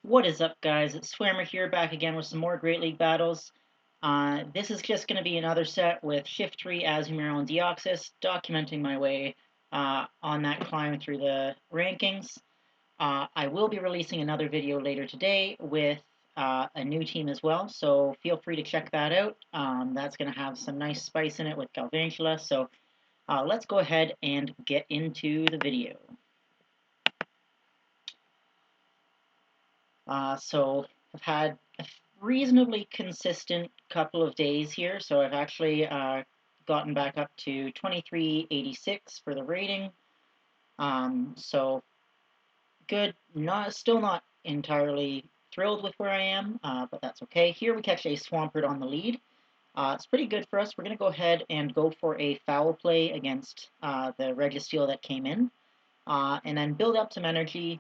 What is up, guys? It's Swampert here, back again with some more Great League battles. This is just going to be another set with Shiftry, Azumarill, and Deoxys, documenting my way on that climb through the rankings. I will be releasing another video later today with a new team as well, so feel free to check that out. That's going to have some nice spice in it with Galvantula, so let's go ahead and get into the video. So I've had a reasonably consistent couple of days here. So I've actually gotten back up to 2386 for the rating. So good. Still not entirely thrilled with where I am, but that's okay. Here we catch a Swampert on the lead. It's pretty good for us. We're going to go ahead and go for a foul play against the Registeel that came in, and then build up some energy.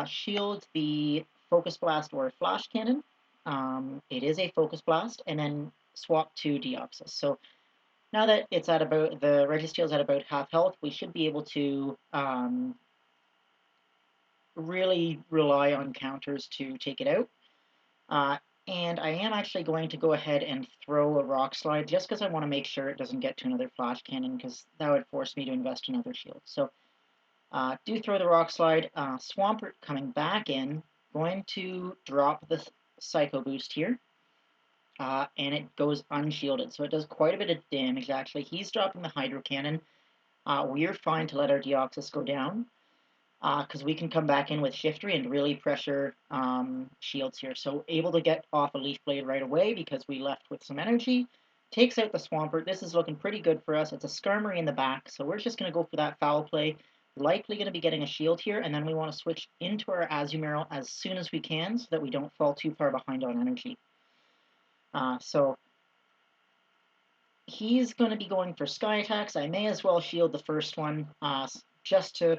Shield the Focus Blast or Flash Cannon. It is a Focus Blast, and then swap to Deoxys. So now that it's at about, the Registeel's at about half health, we should be able to really rely on counters to take it out. And I am actually going to go ahead and throw a Rock Slide just because I want to make sure it doesn't get to another Flash Cannon, because that would force me to invest another shield. So do throw the Rock Slide. Swampert coming back in, going to drop the Psycho Boost here, and it goes unshielded, so it does quite a bit of damage actually. He's dropping the Hydro Cannon. We're fine to let our Deoxys go down, because we can come back in with Shiftry and really pressure shields here. So able to get off a Leaf Blade right away because we left with some energy. Takes out the Swampert. This is looking pretty good for us. It's a Skarmory in the back, so we're just going to go for that foul play. Likely going to be getting a shield here, and then we want to switch into our Azumarill as soon as we can so that we don't fall too far behind on energy. So he's going to be going for Sky Attacks. I may as well shield the first one just to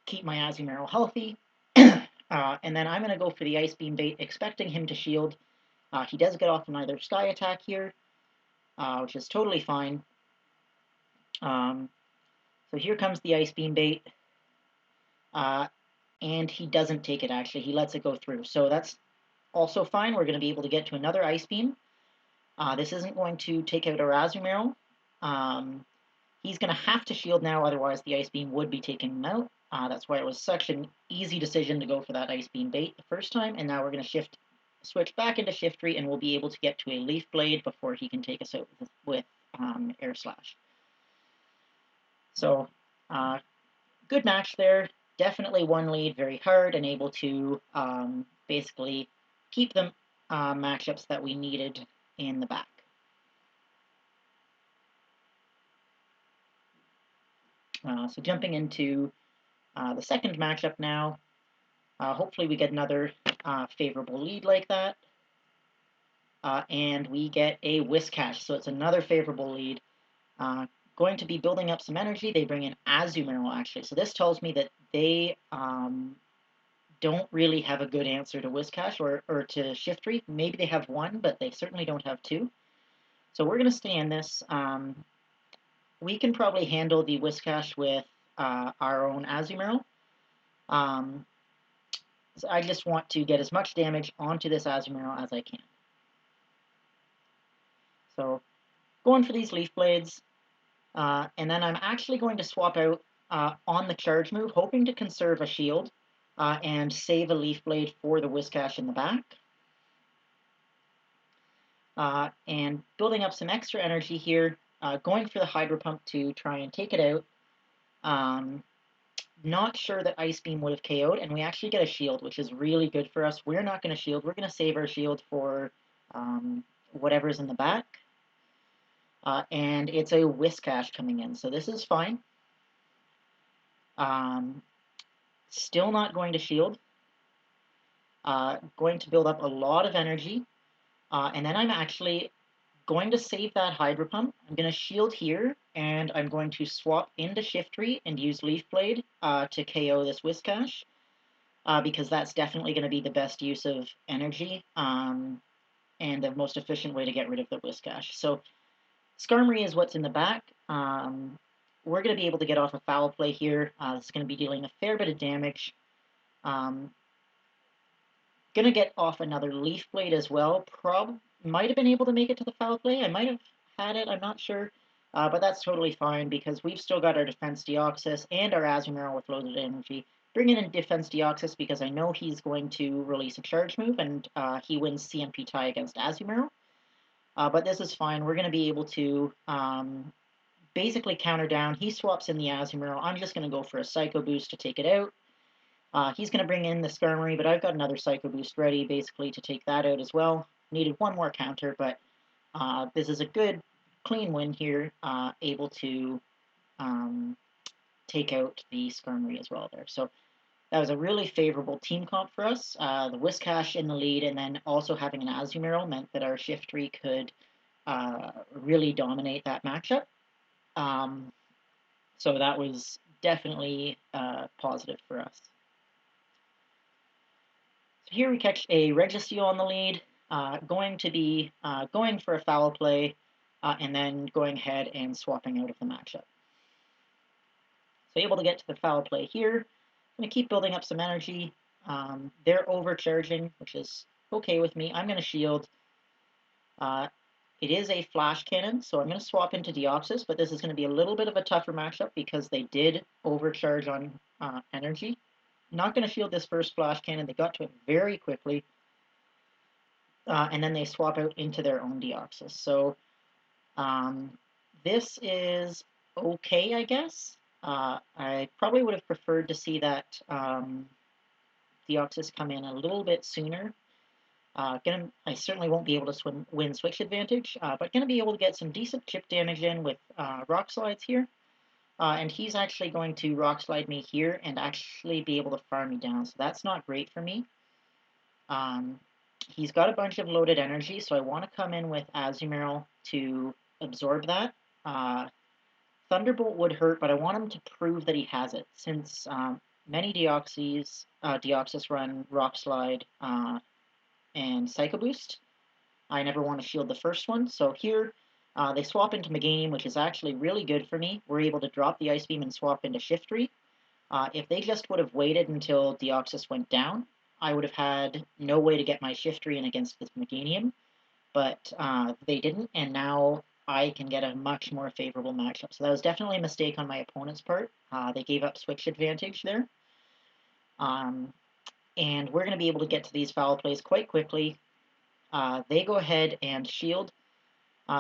keep my Azumarill healthy. And then I'm going to go for the Ice Beam bait, expecting him to shield. He does get off another Sky Attack here, which is totally fine. So here comes the Ice Beam bait, and he doesn't take it actually. He lets it go through. So that's also fine. We're going to be able to get to another Ice Beam. This isn't going to take out our Azumarill. He's going to have to shield now, otherwise the Ice Beam would be taking him out. That's why it was such an easy decision to go for that Ice Beam bait the first time, and now we're going to switch back into Shiftry, and we'll be able to get to a Leaf Blade before he can take us out with Air Slash. So, good match there. Definitely one lead very hard and able to basically keep the matchups that we needed in the back. So jumping into the second matchup now. Hopefully we get another favorable lead like that. And we get a Whiscash, so it's another favorable lead. Going to be building up some energy. They bring in Azumarill, actually. So this tells me that they don't really have a good answer to Whiscash or to Shiftry. Maybe they have one, but they certainly don't have two. So we're going to stay in this. We can probably handle the Whiscash with our own Azumarill. So I just want to get as much damage onto this Azumarill as I can. So going for these Leaf Blades, and then I'm actually going to swap out on the charge move, hoping to conserve a shield and save a Leaf Blade for the Whiscash in the back. And building up some extra energy here, going for the Hydro Pump to try and take it out. Not sure that Ice Beam would have KO'd, and we actually get a shield, which is really good for us. We're not going to shield. We're going to save our shield for whatever's in the back. And it's a Whiscash coming in, so this is fine. Still not going to shield. Going to build up a lot of energy. And then I'm actually going to save that Hydro Pump. I'm going to shield here, and I'm going to swap into Shiftry and use Leaf Blade to KO this Whiscash, because that's definitely going to be the best use of energy and the most efficient way to get rid of the Whiscash. So Skarmory is what's in the back. We're going to be able to get off a foul play here. It's going to be dealing a fair bit of damage. Going to get off another Leaf Blade as well. Might have been able to make it to the foul play. I might have had it, I'm not sure. But that's totally fine because we've still got our defense Deoxys and our Azumarill with loaded energy. Bring in defense Deoxys because I know he's going to release a charge move and he wins CMP tie against Azumarill. But this is fine. We're going to be able to basically counter down. He swaps in the Azumarill. I'm just going to go for a Psycho Boost to take it out. He's going to bring in the Skirmory, but I've got another Psycho Boost ready basically to take that out as well. Needed one more counter, but this is a good, clean win here, able to take out the Skirmory as well there. So that was a really favorable team comp for us. The Whiscash in the lead, and then also having an Azumarill meant that our Shiftry could really dominate that matchup. So that was definitely positive for us. So here we catch a Registeel on the lead, going to be going for a foul play, and then going ahead and swapping out of the matchup. So able to get to the foul play here. I'm going to keep building up some energy. They're overcharging, which is okay with me. I'm going to shield. It is a flash cannon, so I'm going to swap into Deoxys, but this is going to be a little bit of a tougher matchup because they did overcharge on energy. Not going to shield this first flash cannon. They got to it very quickly. And then they swap out into their own Deoxys. So this is okay, I guess. I probably would have preferred to see that Deoxys come in a little bit sooner. I certainly won't be able to win switch advantage, but going to be able to get some decent chip damage in with Rock Slides here. And he's actually going to Rock Slide me here and actually be able to farm me down, so that's not great for me. He's got a bunch of loaded energy, so I want to come in with Azumarill to absorb that. Thunderbolt would hurt, but I want him to prove that he has it, since many Deoxys run Rock Slide and Psycho Boost. I never want to shield the first one, so here they swap into Meganium, which is actually really good for me. We're able to drop the Ice Beam and swap into Shiftry. If they just would have waited until Deoxys went down, I would have had no way to get my Shiftry in against this Meganium, but they didn't, and now I can get a much more favorable matchup. So that was definitely a mistake on my opponent's part. They gave up switch advantage there. And we're going to be able to get to these foul plays quite quickly. They go ahead and shield.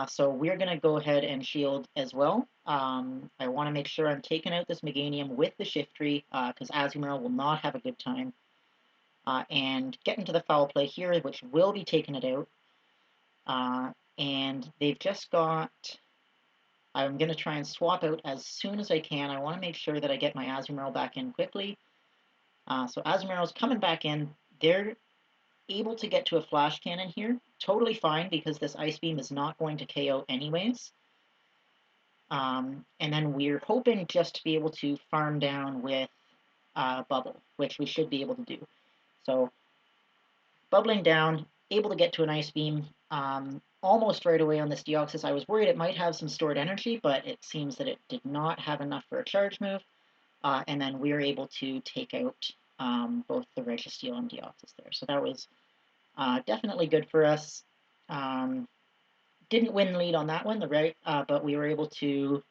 So we're going to go ahead and shield as well. I want to make sure I'm taking out this Meganium with the Shiftry, because Azumarill will not have a good time. And get into the foul play here, which will be taking it out. And they've just got... I'm going to try and swap out as soon as I can. I want to make sure that I get my Azumarill back in quickly. So Azumarill's coming back in. They're able to get to a Flash Cannon here. Totally fine, because this Ice Beam is not going to KO anyways. And then we're hoping just to be able to farm down with Bubble, which we should be able to do. So, bubbling down, able to get to an Ice Beam almost right away on this Deoxys. I was worried it might have some stored energy, but it seems that it did not have enough for a charge move. And then we were able to take out both the Registeel and Deoxys there. So that was definitely good for us. Didn't win lead on that one, but we were able to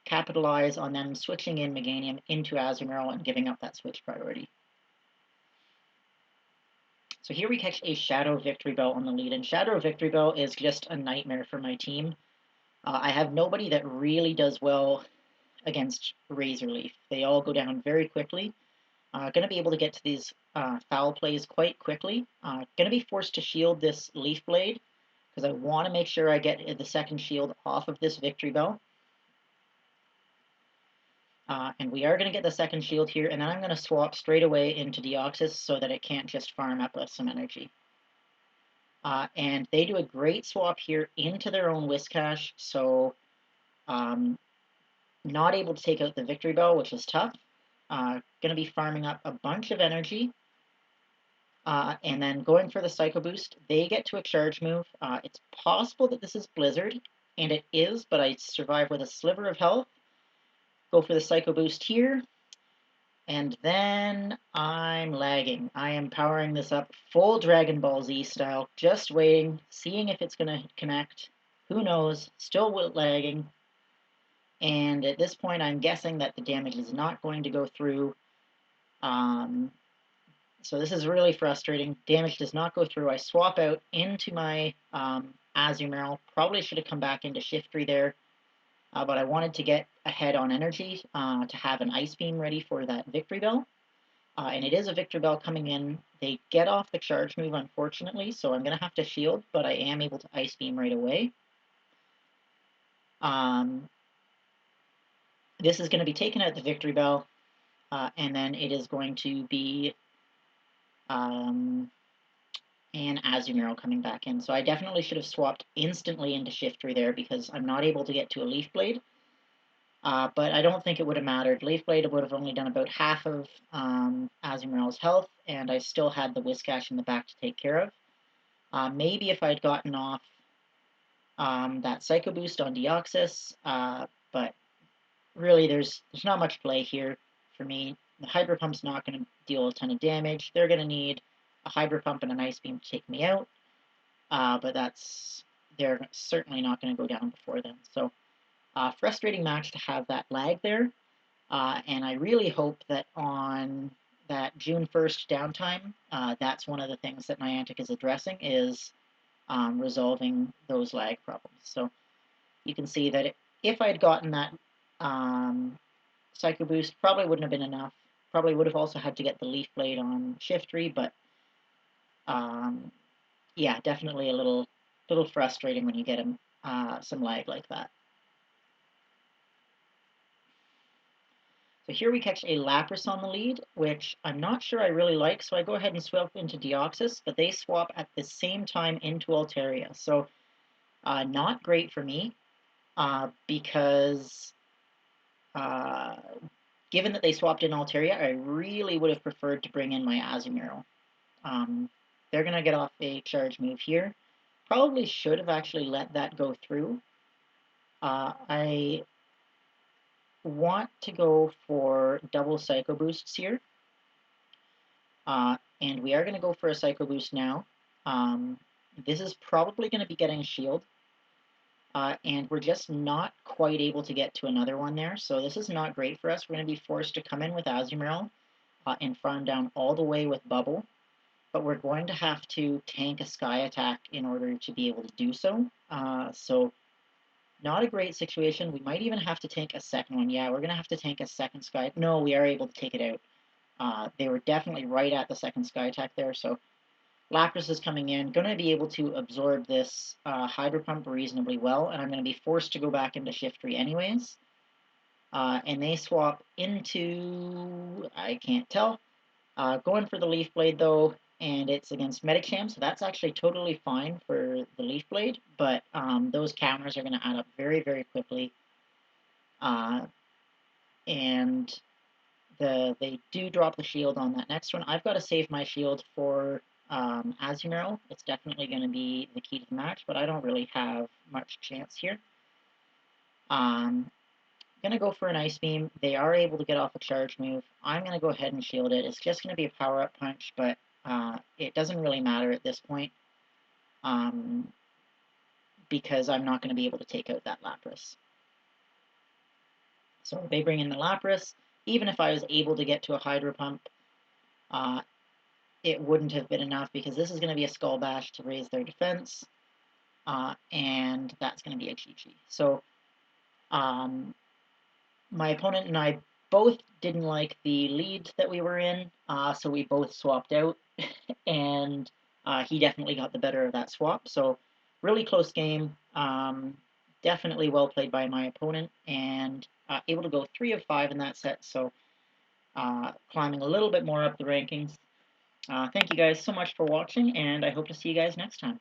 capitalize on them switching in Meganium into Azumarill and giving up that switch priority. So here we catch a Shadow Victory Bell on the lead, and Shadow Victory Bell is just a nightmare for my team. I have nobody that really does well against Razor Leaf. They all go down very quickly. Going to be able to get to these foul plays quite quickly. Going to be forced to shield this Leaf Blade, because I want to make sure I get the second shield off of this Victory Bell. And we are going to get the second shield here, and then I'm going to swap straight away into Deoxys so that it can't just farm up us some energy. And they do a great swap here into their own Whiscash, so not able to take out the Victory Bell, which is tough. Going to be farming up a bunch of energy. And then going for the Psycho Boost, they get to a charge move. It's possible that this is Blizzard, and it is, but I survive with a sliver of health. Go for the Psycho Boost here. And then I'm lagging. I am powering this up full Dragon Ball Z style, just waiting, seeing if it's going to connect. Who knows? Still lagging. And at this point, I'm guessing that the damage is not going to go through. So this is really frustrating. Damage does not go through. I swap out into my Azumarill. Probably should have come back into Shiftry there. But I wanted to get ahead on energy to have an Ice Beam ready for that Victory Bell. And it is a Victory Bell coming in. They get off the charge move, unfortunately, so I'm going to have to shield, but I am able to Ice Beam right away. This is going to be taken out the Victory Bell, and then it is going to be an Azumarill coming back in. So I definitely should have swapped instantly into Shiftry there because I'm not able to get to a Leaf Blade. But I don't think it would have mattered. Leaf Blade would have only done about half of Azumarill's health, and I still had the Whiscash in the back to take care of. Maybe if I'd gotten off that Psycho Boost on Deoxys, but really there's not much play here for me. The Hydro Pump's not going to deal a ton of damage. They're going to need a Hydro Pump and an Ice Beam to take me out, but they're certainly not going to go down before then. So frustrating match to have that lag there, and I really hope that on that June 1st downtime, that's one of the things that Niantic is addressing is resolving those lag problems. So you can see that if I had gotten that Psycho Boost, probably wouldn't have been enough. Probably would have also had to get the Leaf Blade on Shiftry, but yeah, definitely a little frustrating when you get some lag like that. So here we catch a Lapras on the lead, which I'm not sure I really like, so I go ahead and swap into Deoxys, but they swap at the same time into Altaria. So not great for me, because given that they swapped in Altaria, I really would have preferred to bring in my Azumarill. They're going to get off a charge move here. Probably should have actually let that go through. I want to go for double Psycho Boosts here. And we are going to go for a Psycho Boost now. This is probably going to be getting a shield. And we're just not quite able to get to another one there. So this is not great for us. We're going to be forced to come in with Azumarill and farm down all the way with Bubble. But we're going to have to tank a Sky Attack in order to be able to do so. So not a great situation. We might even have to tank a second one. Yeah, we're going to have to tank a second Sky. No, we are able to take it out. They were definitely right at the second Sky Attack there. So Lapras is coming in, going to be able to absorb this Hydro Pump reasonably well, and I'm going to be forced to go back into Shiftry anyways. And they swap into, I can't tell, going for the Leaf Blade though, and it's against Medicham, so that's actually totally fine for the Leaf Blade, but those counters are going to add up very, very quickly. And they do drop the shield on that next one. I've got to save my shield for Azumarill. It's definitely going to be the key to the match, but I don't really have much chance here. Going to go for an Ice Beam. They are able to get off a charge move. I'm going to go ahead and shield it. It's just going to be a power-up punch, but it doesn't really matter at this point because I'm not going to be able to take out that Lapras. So they bring in the Lapras. Even if I was able to get to a Hydro Pump, it wouldn't have been enough because this is going to be a Skull Bash to raise their defense, and that's going to be a GG. So my opponent and I both didn't like the lead that we were in, so we both swapped out, and he definitely got the better of that swap. So really close game, definitely well played by my opponent, and able to go 3 of 5 in that set, so climbing a little bit more up the rankings. Thank you guys so much for watching, and I hope to see you guys next time.